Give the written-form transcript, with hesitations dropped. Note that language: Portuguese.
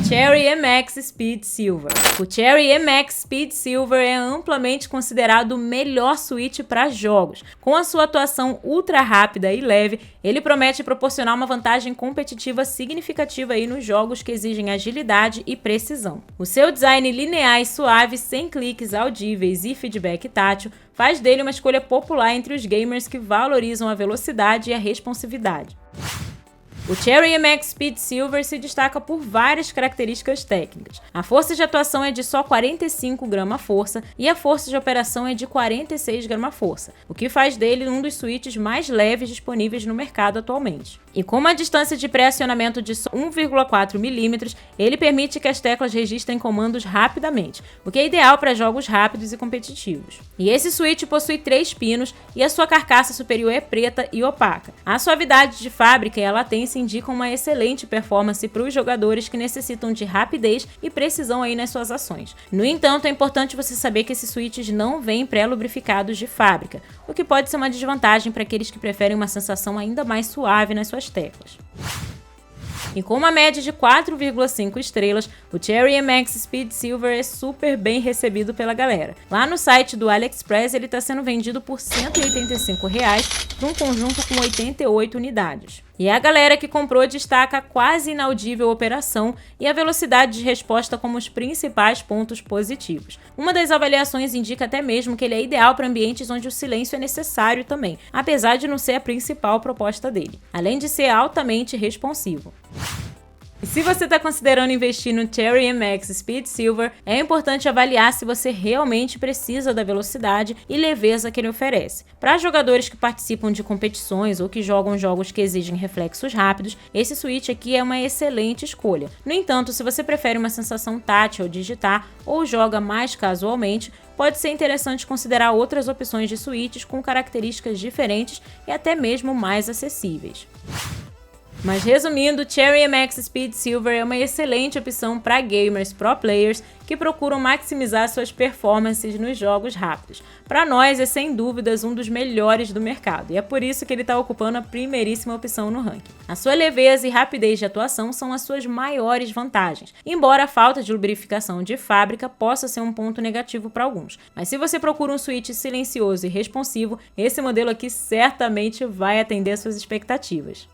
Cherry MX Speed Silver. O Cherry MX Speed Silver é amplamente considerado o melhor switch para jogos. Com a sua atuação ultra rápida e leve, ele promete proporcionar uma vantagem competitiva significativa aí nos jogos que exigem agilidade e precisão. O seu design linear e suave, sem cliques audíveis e feedback tátil, faz dele uma escolha popular entre os gamers que valorizam a velocidade e a responsividade. O Cherry MX Speed Silver se destaca por várias características técnicas. A força de atuação é de só 45 grama-força e a força de operação é de 46 grama-força, o que faz dele um dos switches mais leves disponíveis no mercado atualmente. E com uma distância de pré-acionamento de só 1,4 mm, ele permite que as teclas registrem comandos rapidamente, o que é ideal para jogos rápidos e competitivos. E esse switch possui 3 pinos e a sua carcaça superior é preta e opaca. A suavidade de fábrica e a latência indicam uma excelente performance para os jogadores que necessitam de rapidez e precisão aí nas suas ações. No entanto, é importante você saber que esses switches não vêm pré-lubrificados de fábrica, o que pode ser uma desvantagem para aqueles que preferem uma sensação ainda mais suave nas suas teclas. E com uma média de 4,5 estrelas, o Cherry MX Speed Silver é super bem recebido pela galera. Lá no site do AliExpress ele está sendo vendido por R$ 185 para um conjunto com 88 unidades. E a galera que comprou destaca a quase inaudível operação e a velocidade de resposta como os principais pontos positivos. Uma das avaliações indica até mesmo que ele é ideal para ambientes onde o silêncio é necessário também, apesar de não ser a principal proposta dele, além de ser altamente responsivo. E se você está considerando investir no Cherry MX Speed Silver, é importante avaliar se você realmente precisa da velocidade e leveza que ele oferece. Para jogadores que participam de competições ou que jogam jogos que exigem reflexos rápidos, esse switch aqui é uma excelente escolha. No entanto, se você prefere uma sensação tátil ao digitar ou joga mais casualmente, pode ser interessante considerar outras opções de switches com características diferentes e até mesmo mais acessíveis. Mas resumindo, o Cherry MX Speed Silver é uma excelente opção para gamers pro players que procuram maximizar suas performances nos jogos rápidos. Para nós é sem dúvidas um dos melhores do mercado e é por isso que ele está ocupando a primeiríssima opção no ranking. A sua leveza e rapidez de atuação são as suas maiores vantagens, embora a falta de lubrificação de fábrica possa ser um ponto negativo para alguns. Mas se você procura um switch silencioso e responsivo, esse modelo aqui certamente vai atender às suas expectativas.